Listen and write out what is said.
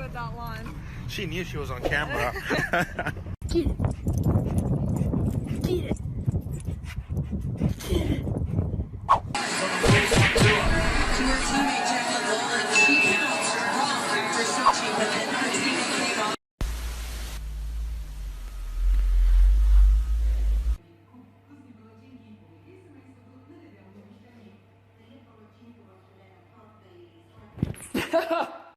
with that line. She knew she was on camera. Get it. Get it. Get it. To her teammate Jackie Wallen, she came out strong after Sochi, but then her teammate came on. Ha ha!